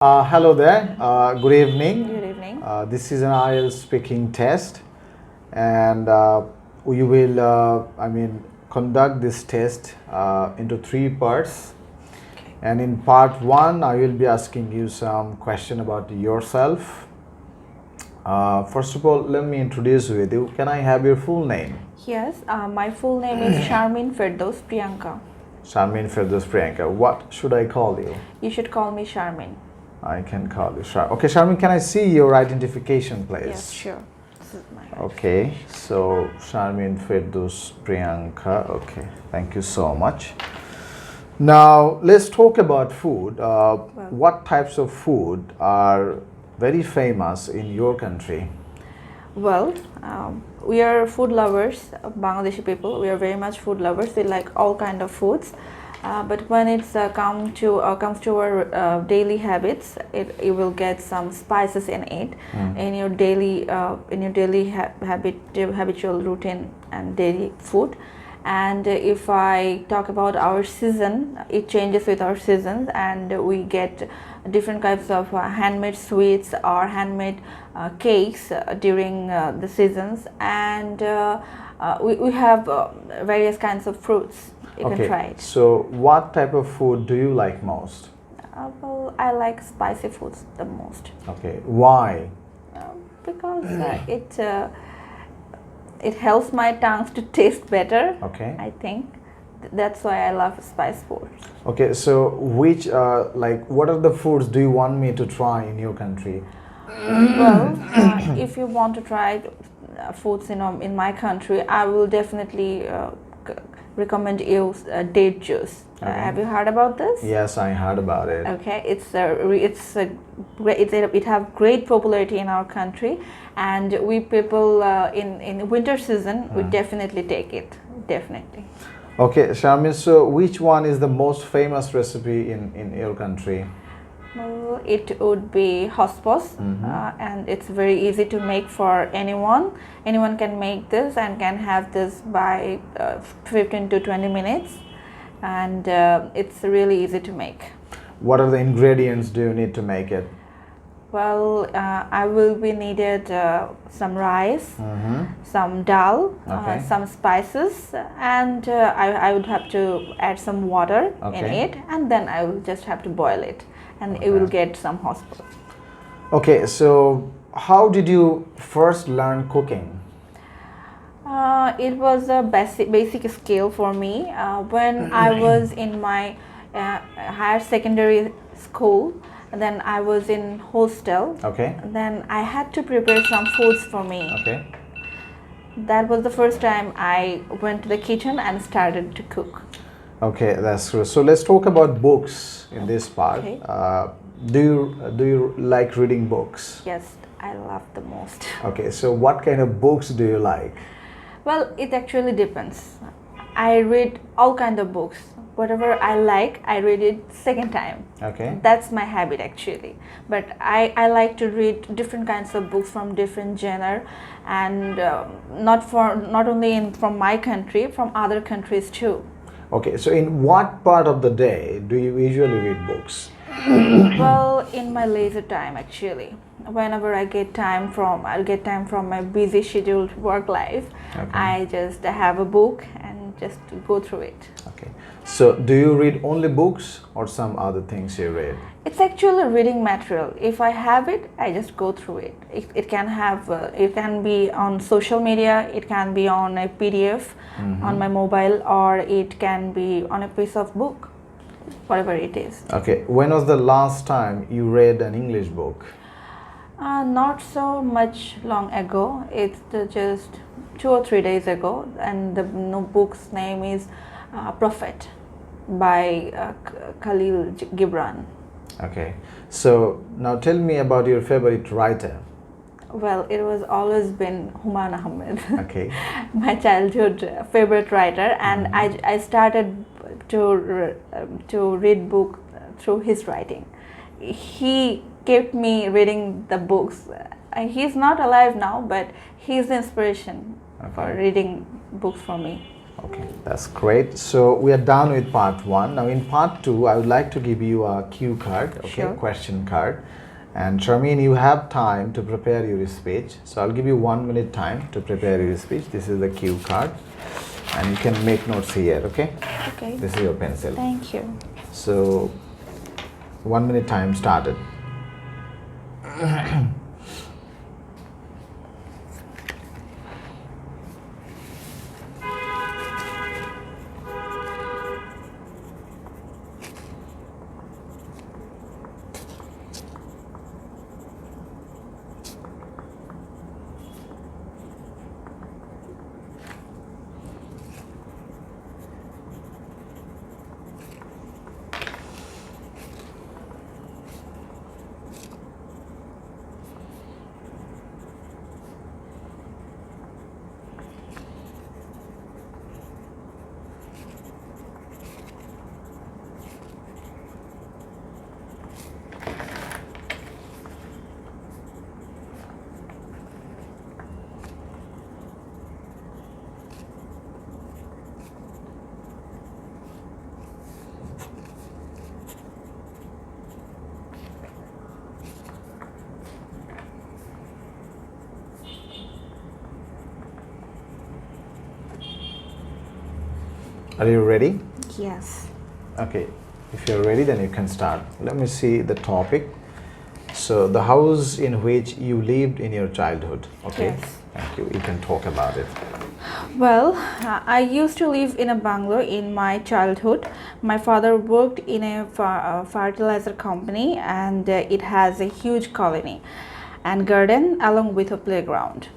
Hello there. Good evening. Good evening. This is an IELTS speaking test, and we will, conduct this test into three parts. Okay. And in part one, I will be asking you some question about yourself. First of all, let me introduce with you. Can I have your full name? Yes, my full name is Sharmin Firdaus Priyanka. Sharmin Firdaus Priyanka. What should I call you? You should call me Sharmin. I can call you Sharmin. Okay, Sharmin, can I see your identification, please? Yes, sure. This is my Okay, so Sharmin Firdaus Priyanka. Okay, thank you so much. Now let's talk about food. What types of food are very famous in your country? Well, we are food lovers, Bangladeshi people. We are very much food lovers. We like all kind of foods. But when it's comes to our daily habits, you will get some spices in it in your daily habitual routine and daily food. And if I talk about our season, it changes with our seasons, and we get different types of handmade sweets or handmade cakes during the seasons, and we have various kinds of fruits. You can try it. So what type of food do you like most? Well, I like spicy foods the most. Okay, why? Because it helps my tongue to taste better. Okay. I think that's why I love spice foods. Okay, so which what are the foods do you want me to try in your country? Well, if you want to try foods in my country, I will definitely recommend you date juice. Okay. Have you heard about this? Yes, I heard about it. Okay, it have great popularity in our country, and we people in winter season we definitely take it, definitely. Okay, Sharmin, so which one is the most famous recipe in your country? Well, it would be hospos, and it's very easy to make for anyone. Anyone can make this and can have this by 15 to 20 minutes, and it's really easy to make. What are the ingredients do you need to make it? Well, I will be needed some rice, some dal, Okay. some spices, and I would have to add some water in Okay. it, and then I will just have to boil it, and it will get some hospos. Okay, so how did you first learn cooking? It was a basic skill for me when I was in my higher secondary school. Then I was in hostel. Okay. Then I had to prepare some foods for me. Okay. That was the first time I went to the kitchen and started to cook. Okay, that's true. So let's talk about books in this part. Okay. Do you like reading books? Yes, I love the most. Okay, so what kind of books do you like? Well, it actually depends. I read all kind of books. Whatever I like, I read it second time. Okay. That's my habit actually. But I like to read different kinds of books from different genre, and not only from my country, from other countries too. Okay, so in what part of the day do you usually read books? Well, in my leisure time actually. Whenever I'll get time from my busy scheduled work life, Okay. I just have a book and just go through it. Okay, so do you read only books or some other things you read? It's actually reading material. If I have it, I just go through it. It can be on social media, it can be on a PDF on my mobile, or it can be on a piece of book, whatever it is. Okay, when was the last time you read an English book? Not so much long ago. It's just 2 or 3 days ago, and the book's name is Prophet by Khalil Gibran. Okay, so now tell me about your favorite writer. Well, it was always been Humayun Ahmed. Okay. My childhood favorite writer, and I started to read book through his writing. He kept me reading the books. He's not alive now, but he's the inspiration for reading books for me. Okay, that's great. So we are done with part 1. Now in part 2, I would like to give you a cue card, okay, Sure. question card. And Charmaine, you have time to prepare your speech. So I'll give you 1 minute time to prepare your speech. This is the cue card. And you can make notes here, okay? Okay. This is your pencil. Thank you. So 1 minute time started. Are you ready? Yes. Okay, if you're ready, then you can start. Let me see the topic. So, the house in which you lived in your childhood. Okay, Yes. thank you. You can talk about it. Well, I used to live in a bungalow in my childhood. My father worked in a fertilizer company, and it has a huge colony and garden along with a playground.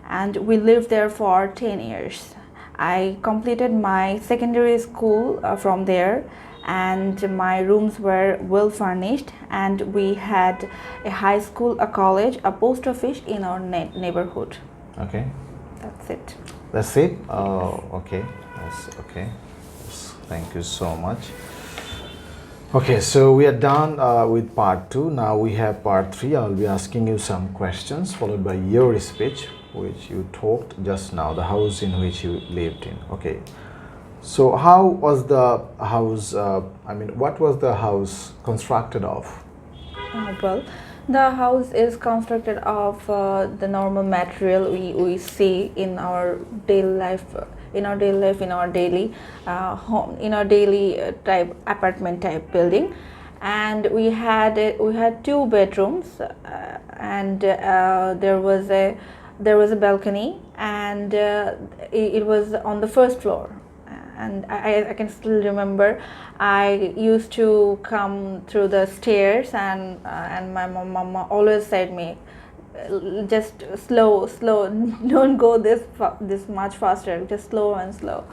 And we lived there for 10 years. I completed my secondary school from there, and my rooms were well furnished, and we had a high school, a college, a post office in our neighborhood. Okay, That's it. that's it. Okay, that's okay. Thank you so much. Okay, so we are done with part 2. Now we have part 3. I'll be asking you some questions followed by your speech, which you talked just now, the house in which you lived in. Okay, so how was the house, what was the house constructed of? Well, the house is constructed of the normal material we see in our daily life, in our daily home, in our daily type apartment type building. And we had 2 bedrooms, and there was a balcony, and it was on the first floor. And I can still remember I used to come through the stairs, and my mama always said me, just slow, don't go this much faster, just slow and slow.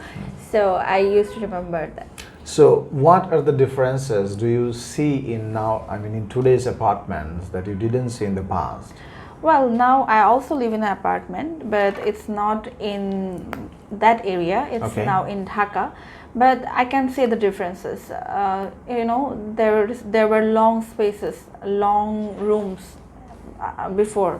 So I used to remember that. So what are the differences do you see in today's apartments that you didn't see in the past? Well, now I also live in an apartment, but it's not in that area. It's Okay. now in Dhaka. But I can see the differences. There were long spaces, long rooms before.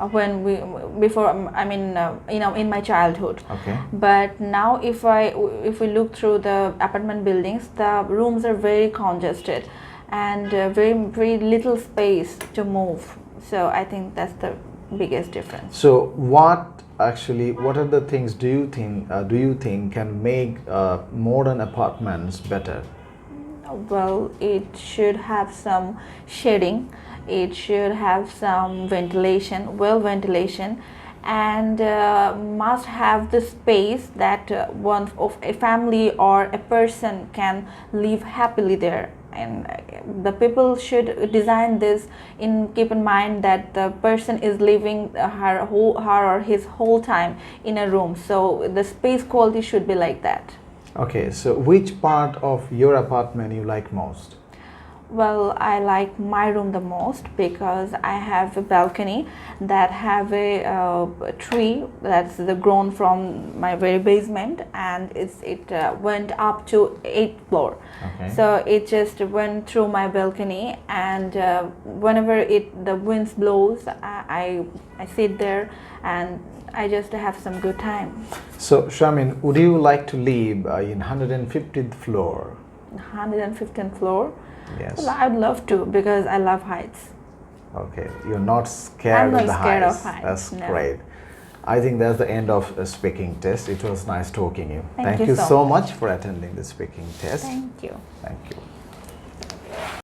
In my childhood. Okay. But now, if we look through the apartment buildings, the rooms are very congested, and very little space to move. So I think that's the biggest difference. So what are the things do you think can make modern apartments better? Well, it should have some shading, it should have some ventilation, ventilation, and must have the space that one of a family or a person can live happily there. And the people should design this keep in mind that the person is living her or his whole time in a room. So the space quality should be like that. Okay, so which part of your apartment you like most? Well, I like my room the most because I have a balcony that have a tree that's grown from my very basement, and it went up to 8th floor. Okay. So it just went through my balcony, and whenever the winds blows, I sit there and I just have some good time. So, Charmaine, would you like to live in 150th floor? 115th floor. Yes. Well, I'd love to because I love heights. Okay, you're not scared I'm not of the scared heights. of heights, That's no. great. I think that's the end of a speaking test. It was nice talking to you. Thank Thank you you so so much for attending the speaking test. Thank you. Thank you.